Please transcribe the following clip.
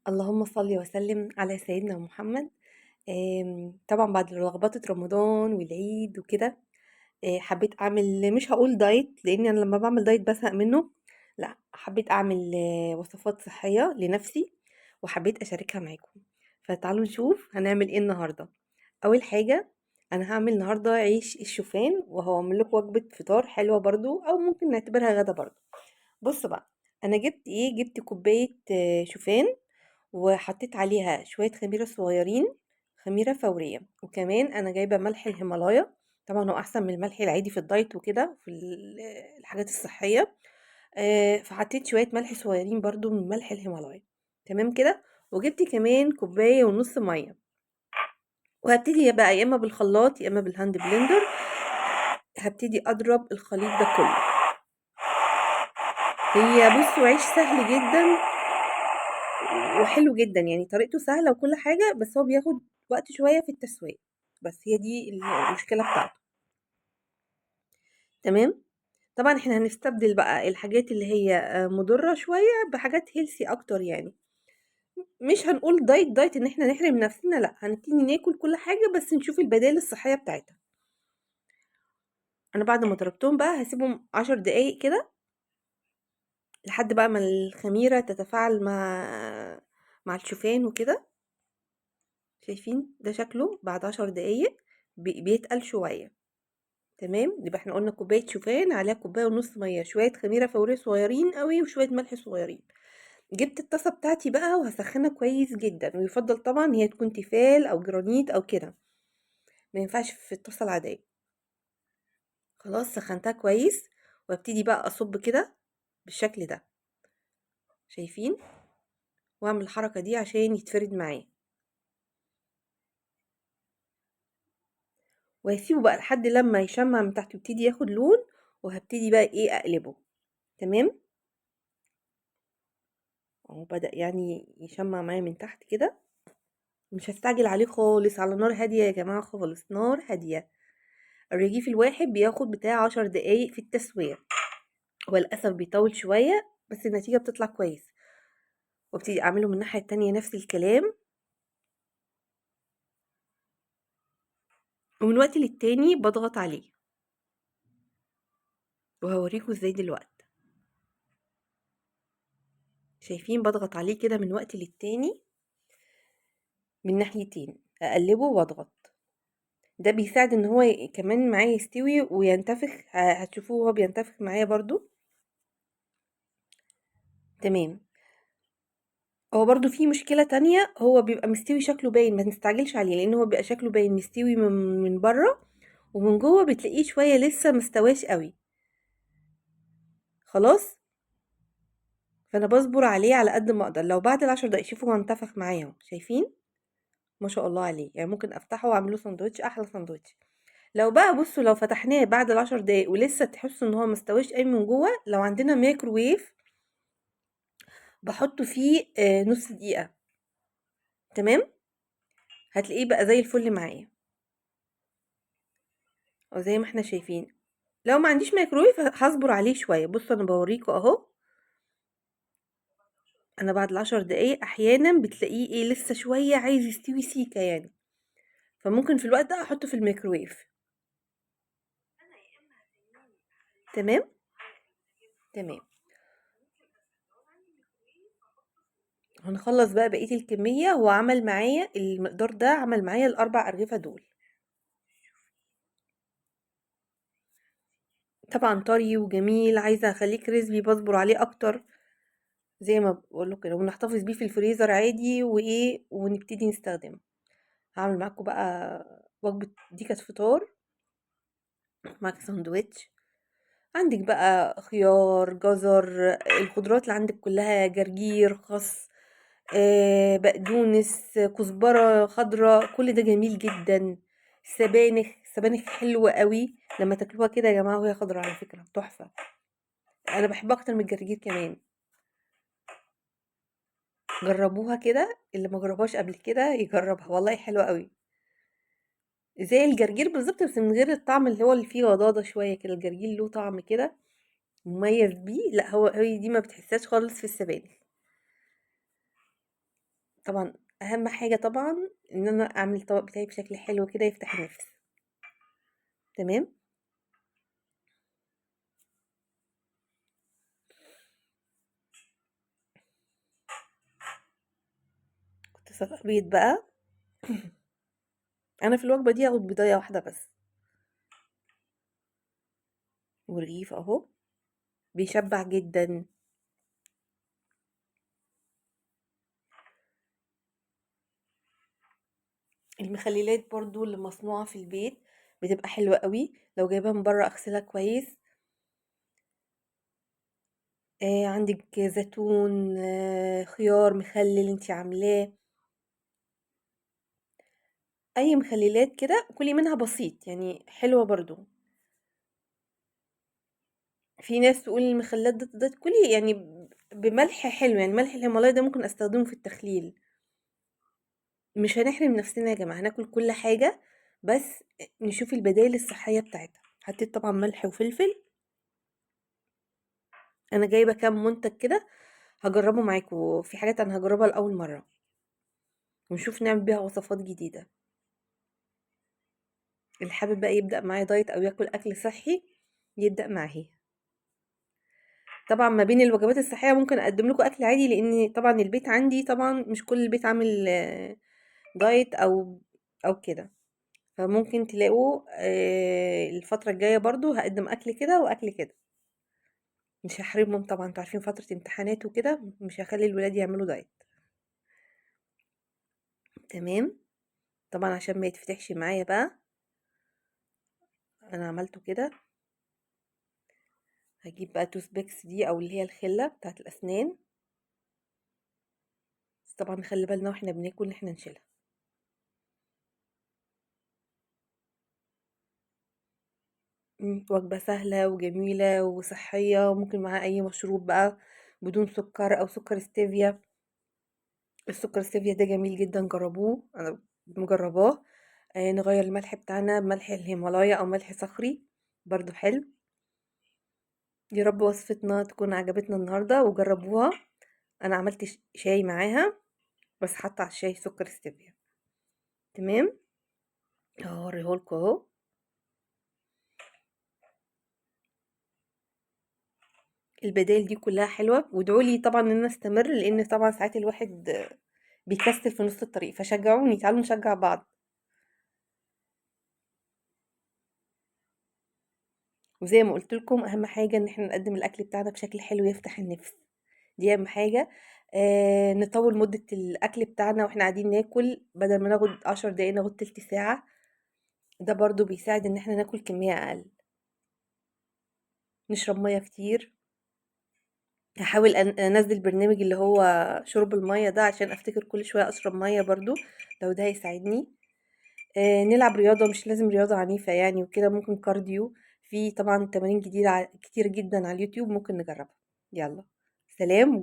اللهم صل وسلم على سيدنا محمد. طبعا بعد لخبطة رمضان والعيد وكده. حبيت اعمل، مش هقول دايت لاني انا لما بعمل دايت بزهق منه. لا، حبيت اعمل وصفات صحية لنفسي وحبيت اشاركها معاكم. فتعالوا نشوف هنعمل ايه النهاردة. اول حاجة، انا هعمل النهاردة عيش الشوفان وهعمل لكم وجبة فطار حلوة برضو او ممكن نعتبرها غدا برضو. بص بقى، انا جبت كوباية شوفان، وحطيت عليها شوية خميرة صغيرين، خميرة فورية، وكمان أنا جايبة ملح الهيمالايا. طبعا هو أحسن من الملح العادي في الدايت وكده في الحاجات الصحية. فحطيت شوية ملح صغيرين برضو من ملح الهيمالايا. تمام كده. وجبت كمان كوباية ونص مية، وهبتدي بقى يا إما بالخلاط يا إما بالهاند بلندر. هبتدي أضرب الخليط ده كله. هي بصوا عيش سهل جدا وحلو جدا، يعني طريقته سهلة وكل حاجة، بس هو بياخد وقت شوية في التسوية. بس هي دي المشكلة بتاعته. تمام. طبعا احنا هنستبدل بقى الحاجات اللي هي مضرة شوية بحاجات هيلسي اكتر يعني. مش هنقول دايت ان احنا نحرم نفسنا، لا، هنبتدي ناكل كل حاجة بس نشوف البدائل الصحية بتاعتها. انا بعد ما ضربتهم بقى هسيبهم 10 دقايق كده لحد بقى ما الخميرة تتفاعل مع الشوفان وكده. شايفين ده شكله بعد 10 دقايق بيتقل شوية. تمام، يبقى احنا قلنا كوباية شوفان عليها كوباية ونص مية، شوية خميرة فورية صغيرين قوي وشوية ملح صغيرين. جبت الطاسة بتاعتي بقى وهسخنها كويس جدا، ويفضل طبعا هي تكون تيفال او جرانيت او كده، ما ينفعش في الطاسة العادية. خلاص سخنتها كويس، وابتدي بقى اصب كده بالشكل ده. شايفين؟ واعمل الحركة دي عشان يتفرد معايا، وهسيبه بقى لحد لما يشمع من تحت ويبتدي ياخد لون، وهبتدي بقى ايه اقلبه. تمام. اهو بدأ يعني يشمع معايا من تحت كده. مش هستعجل عليه خالص، على نار هادية يا جماعة، خالص نار هادية. الرغيف الواحد بياخد بتاع 10 دقايق في التسوية. هو للأسف بيطول شوية بس النتيجة بتطلع كويس. وابتدي اعمله من الناحية التانية نفس الكلام، ومن وقت للتاني بضغط عليه، وهوريكم ازاي دلوقتي. شايفين؟ بضغط عليه كده من وقت للتاني من ناحيتين، اقلبه واضغط. ده بيساعد ان هو كمان معايا يستوي وينتفخ. هتشوفوه هو بينتفخ معايا برضو. تمام. هو برضو في مشكلة تانية، هو بيبقى مستوي شكله باين، ما نستعجلش عليه لان هو بيبقى شكله باين مستوي من بره، ومن جوه بتلاقيه شوية لسه مستواش قوي. خلاص. فانا بصبر عليه على قد ما اقدر. لو بعد ال10 دقايق شوفوا هو انتفخ معايا اهو، شايفين؟ ما شاء الله عليه، يعني ممكن افتحه واعمله سندوتش، احلى سندوتش. لو بقى بصوا، لو فتحناه بعد ال10 دقايق ولسه تحسوا ان هو مستواش قوي من جوه، لو عندنا ميكروويف بحطه فيه نص دقيقة. تمام. هتلاقيه بقى زي الفل معايا، او زي ما احنا شايفين. لو ما عنديش ميكروويف هصبر عليه شوية. بصوا انا بوريكم اهو. انا بعد ال10 دقايق احيانا بتلاقيه ايه لسه شوية عايز يستوي سيكة يعني، فممكن في الوقت ده احطه في الميكروويف. تمام. تمام. هنخلص بقى بقية الكمية. هو عمل معايا المقدار ده، عمل معايا ال4 أرغفة دول. طبعا طري وجميل، عايزة اخليه كريسبي بصبر عليه اكتر. زي ما بقول لكم كده، ونحتفظ بيه في الفريزر عادي وايه ونبتدي نستخدمه. هعمل معاكم بقى وجبة دي كانت فطار معاك ساندوتش. عندك بقى خيار، جزر، الخضروات اللي عندك كلها، جرجير، خس، بقدونس، كزبرة خضراء، كل ده جميل جدا. سبانخ حلوة قوي لما تاكلوها كده يا جماعة وهي خضراء، على فكرة تحفة. انا بحبها اكتر من الجرجير كمان. جربوها كده، اللي ما جربهاش قبل كده يجربها، والله حلوة قوي. زي الجرجير بالظبط بس من غير الطعم اللي فيه غضاضة شوية كده. الجرجير له طعم كده مميز بيه، لا هي دي ما بتحسهاش خالص في السبانخ. طبعا اهم حاجة طبعا ان انا اعمل الطبق بتاعي بشكل حلو كده يفتح النفس. تمام. كنت سلقة بيض بقى. انا في الوجبة دي هاخد بيضاية واحدة بس، ورغيف اهو، بيشبع جدا. المخللات برضو اللي مصنوعة في البيت بتبقى حلوة قوي، لو جايبها من بره اغسلها كويس. عندك زيتون، خيار مخلل انتي عاملاه، اي مخللات كده كلي منها بسيط يعني حلوة برضو. في ناس تقول المخلات ده كلي يعني بملح حلو، يعني ملح الهيمالايا ده ممكن استخدمه في التخليل. مش هنحرم نفسنا يا جماعة، هناكل كل حاجة، بس نشوف البدائل الصحية بتاعتها. حطيت طبعا ملح وفلفل. انا جايبة كام منتج كده هجربه معاكم، في حاجات انا هجربها لأول مرة ونشوف نعمل بيها وصفات جديدة. اللي حابب بقى يبدأ معايا دايت او ياكل اكل صحي يبدأ معايا. طبعا ما بين الوجبات الصحية ممكن اقدم لكم اكل عادي، لان طبعا البيت عندي طبعا مش كل البيت عامل دايت او كده. فممكن تلاقوا الفترة الجاية برضو هقدم اكل كده واكل كده. مش هحرمهم طبعا، انتوا عارفين فترة امتحانات وكده، مش هخلي الولاد يعملوا دايت. تمام. طبعا عشان ما يتفتحش معايا بقى انا عملته كده. هجيب بقى توث بيكس دي او اللي هي الخلة بتاعت الاسنان، بس طبعا نخلي بالنا واحنا بناكل ان احنا نشيلها. وجبة سهلة وجميلة وصحية، وممكن معاها اي مشروب بقى بدون سكر او سكر ستيفيا. السكر ستيفيا ده جميل جدا، جربوه، انا مجرباه. نغير الملح بتاعنا بملح الهيمالايا او ملح صخري، برضو حلو. يا رب وصفتنا تكون عجبتنا النهاردة وجربوها. انا عملت شاي معاها، بس حاطه على الشاي سكر ستيفيا. تمام. اوريهولكوا اهو. البدائل دي كلها حلوه، وادعوا لي طبعا ان انا استمر، لان طبعا ساعات الواحد بيكسل في نص الطريق، فشجعوني تعالوا نشجع بعض. وزي ما قلت لكم اهم حاجه ان احنا نقدم الاكل بتاعنا بشكل حلو يفتح النفس، دي اهم حاجه. نطول مده الاكل بتاعنا واحنا قاعدين ناكل، بدل ما ناخد 10 دقايق ناخد تلت ساعه. ده برضو بيساعد ان احنا ناكل كميه اقل. نشرب ميه كتير. هاحاول انزل برنامج اللي هو شرب المية ده عشان افتكر كل شوية اشرب مية برضو، لو ده هيساعدني. نلعب رياضة، مش لازم رياضة عنيفة يعني وكده، ممكن كارديو. في طبعا تمارين جديدة كتير جدا على اليوتيوب ممكن نجربها. يلا، سلام.